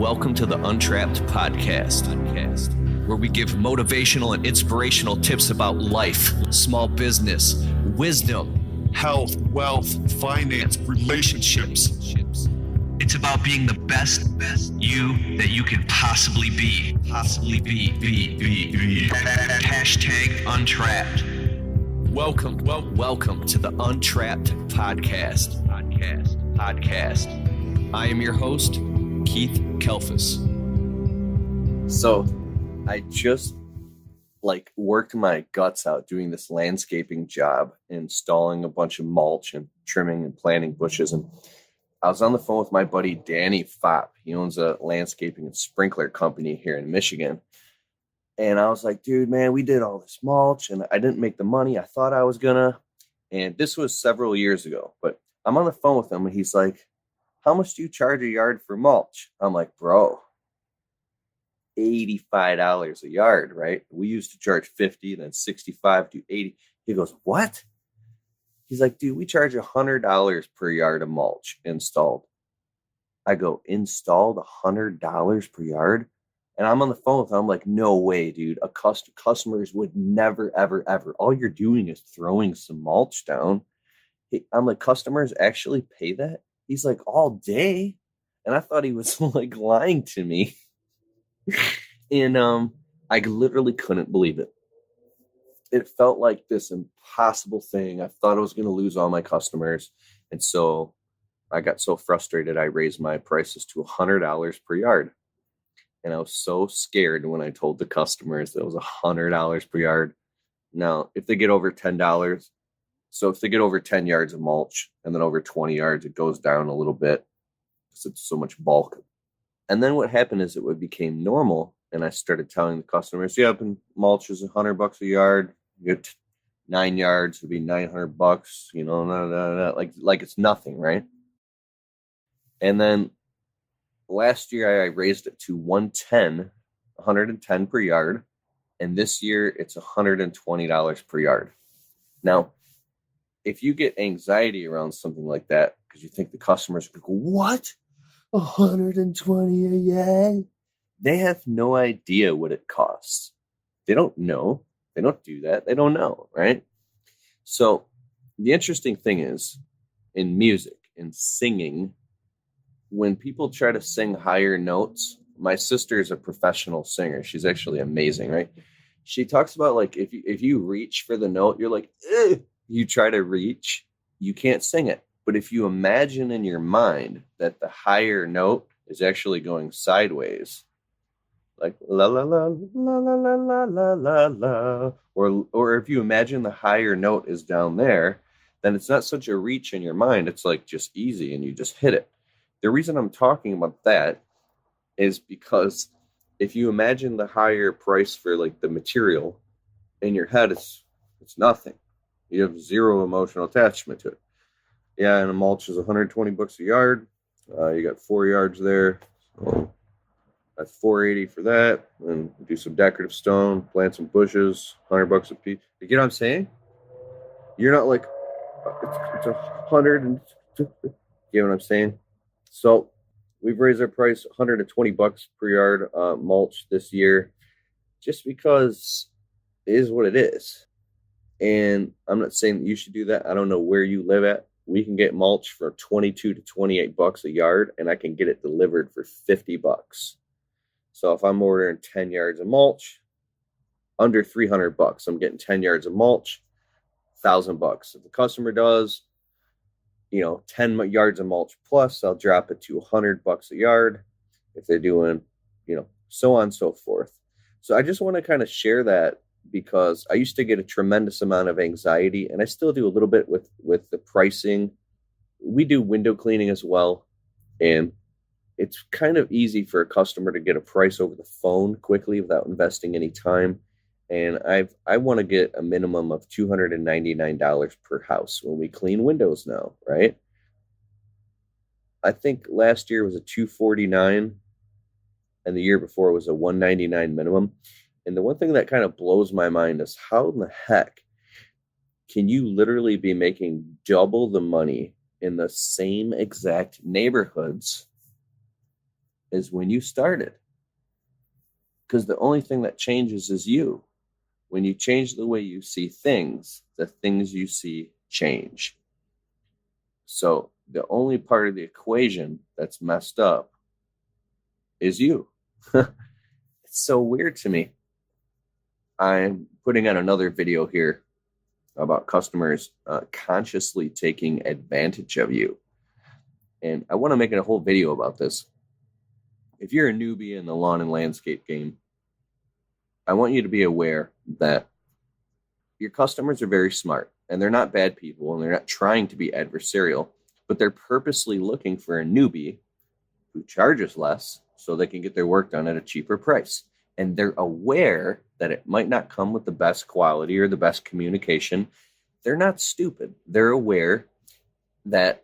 Welcome to the Untrapped podcast, where we give motivational and inspirational tips about life, small business, wisdom, health, wealth, finance, relationships. It's about being the best you that you can possibly be. Hashtag Untrapped. Welcome to the Untrapped podcast. I am your host, Keith Kalfas. So I just worked my guts out doing this landscaping job, installing a bunch of mulch and trimming and planting bushes. And I was on the phone with my buddy, Danny Fopp. He owns a landscaping and sprinkler company here in Michigan. And I was like, dude, man, we did all this mulch and I didn't make the money I thought I was gonna. And this was several years ago, but I'm on the phone with him and he's like, how much do you charge a yard for mulch? I'm like, bro, $85 a yard, right? We used to charge $50, then $65 to $80. He goes, what? He's like, dude, we charge $100 per yard of mulch installed. I go, installed $100 per yard? And I'm on the phone with him. I'm like, no way, dude. Customers would never, ever, ever. All you're doing is throwing some mulch down. I'm like, customers actually pay that? He's like, all day? And I thought he was lying to me. And I literally couldn't believe it. It felt like this impossible thing. I thought I was going to lose all my customers. And so I got so frustrated, I raised my prices to $100 per yard. And I was so scared when I told the customers that it was $100 per yard. Now, if they get over $10, so if they get over 10 yards of mulch and then over 20 yards, it goes down a little bit because it's so much bulk. And then what happened is it became normal. And I started telling the customers, yeah, and mulch is $100 a yard. You get 9 yards, it'd be $900, you know, like it's nothing, right? And then last year I raised it to $110 per yard. And this year it's $120 per yard. Now, if you get anxiety around something like that, because you think the customers are going to go, what? 120 a yard? They have no idea what it costs. They don't know. They don't do that. They don't know, right? So the interesting thing is in music, in singing, when people try to sing higher notes, my sister is a professional singer. She's actually amazing, right? She talks about if you reach for the note, you're like, ugh. You try to reach, you can't sing it. But if you imagine in your mind that the higher note is actually going sideways, like la la la la la la la la la la, or if you imagine the higher note is down there, then it's not such a reach in your mind. It's like just easy and you just hit it. The reason I'm talking about that is because if you imagine the higher price for the material in your head, it's nothing. You have zero emotional attachment to it. Yeah, and a mulch is $120 a yard. You got 4 yards there. So that's $480 for that. And do some decorative stone, plant some bushes, $100 a piece. You get what I'm saying? You're not like, it's $100. You get what I'm saying? So we've raised our price $120 per yard mulch this year, just because it is what it is. And I'm not saying that you should do that. I don't know where you live at. We can get mulch for $22 to $28 a yard, and I can get it delivered for $50. So if I'm ordering 10 yards of mulch, under $300, I'm getting 10 yards of mulch, $1,000. If the customer does, 10 yards of mulch plus, I'll drop it to $100 a yard. If they're doing, so on and so forth. So I just want to kind of share that, because I used to get a tremendous amount of anxiety, and I still do a little bit with the pricing. We do window cleaning as well, and it's kind of easy for a customer to get a price over the phone quickly without investing any time. And I want to get a minimum of $299 per house when we clean windows now, right? I think last year was a $249, and the year before was a $199 minimum. And the one thing that kind of blows my mind is how in the heck can you literally be making double the money in the same exact neighborhoods as when you started. Because the only thing that changes is you. When you change the way you see things, the things you see change. So the only part of the equation that's messed up is you. It's so weird to me. I'm putting out another video here about customers consciously taking advantage of you. And I want to make a whole video about this. If you're a newbie in the lawn and landscape game, I want you to be aware that your customers are very smart and they're not bad people and they're not trying to be adversarial, but they're purposely looking for a newbie who charges less so they can get their work done at a cheaper price. And they're aware that it might not come with the best quality or the best communication. They're not stupid. They're aware that,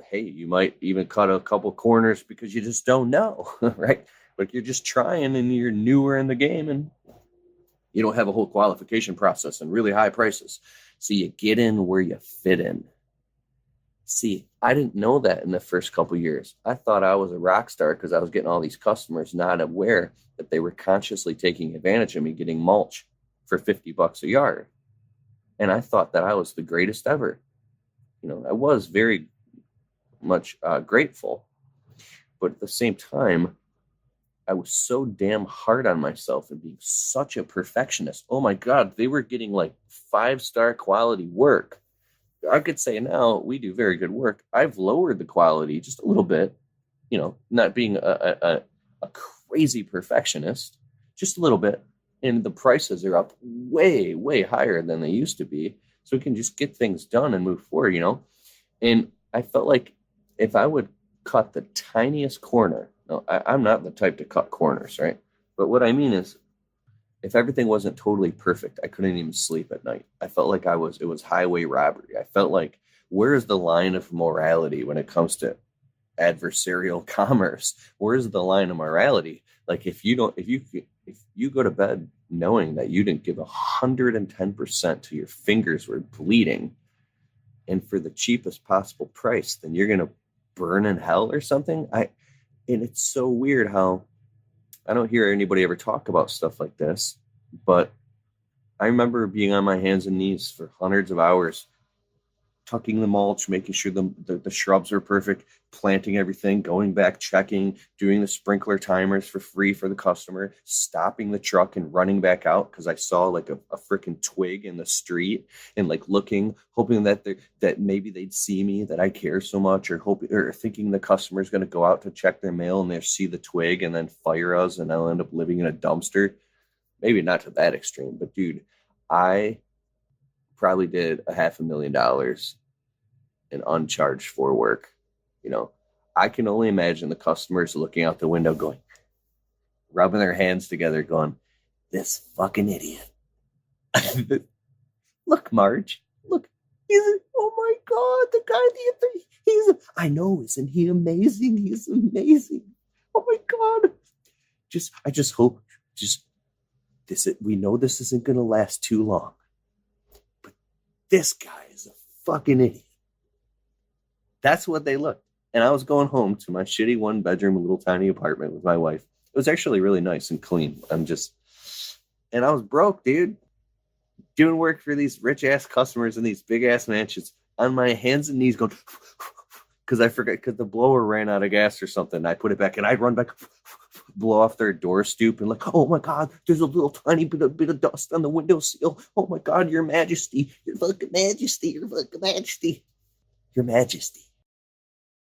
hey, you might even cut a couple corners because you just don't know, right? Like you're just trying and you're newer in the game and you don't have a whole qualification process and really high prices. So you get in where you fit in. See, I didn't know that in the first couple of years. I thought I was a rock star because I was getting all these customers, not aware that they were consciously taking advantage of me getting mulch for $50 a yard. And I thought that I was the greatest ever. You know, I was very much grateful. But at the same time, I was so damn hard on myself and being such a perfectionist. Oh my God, they were getting like 5-star quality work. I could say now we do very good work. I've lowered the quality just a little bit, you know, not being a crazy perfectionist, just a little bit. And the prices are up way, way higher than they used to be. So we can just get things done and move forward, you know. And I felt like if I would cut the tiniest corner, no, I'm not the type to cut corners, right? But what I mean is, if everything wasn't totally perfect, I couldn't even sleep at night. I felt like it was highway robbery. I felt like, where's the line of morality when it comes to adversarial commerce? Where's the line of morality? Like if you go to bed knowing that you didn't give 110% till your fingers were bleeding and for the cheapest possible price, then you're going to burn in hell or something. And it's so weird how I don't hear anybody ever talk about stuff like this, but I remember being on my hands and knees for hundreds of hours, tucking the mulch, making sure the shrubs are perfect, planting everything, going back, checking, doing the sprinkler timers for free for the customer, stopping the truck and running back out because I saw like a freaking twig in the street and like looking, hoping that maybe they'd see me, that I care so much, or thinking the customer's going to go out to check their mail and they see the twig and then fire us and I'll end up living in a dumpster. Maybe not to that extreme, but dude, I probably did $500,000 in uncharged for work. You know, I can only imagine the customers looking out the window going, rubbing their hands together going, this fucking idiot. Look, Marge, look, oh my God, the guy, I know, isn't he amazing? He's amazing. Oh my God. I just hope we know this isn't going to last too long. But this guy is a fucking idiot. That's what they looked. And I was going home to my shitty 1-bedroom, little tiny apartment with my wife. It was actually really nice and clean. And I was broke, dude. Doing work for these rich ass customers in these big ass mansions on my hands and knees going, because I forgot, because the blower ran out of gas or something. I put it back and I'd run back, blow off their door stoop and like, oh my God, there's a little tiny bit of dust on the windowsill. Oh my God, Your Majesty, Your fucking Majesty, Your fucking Majesty, Your Majesty.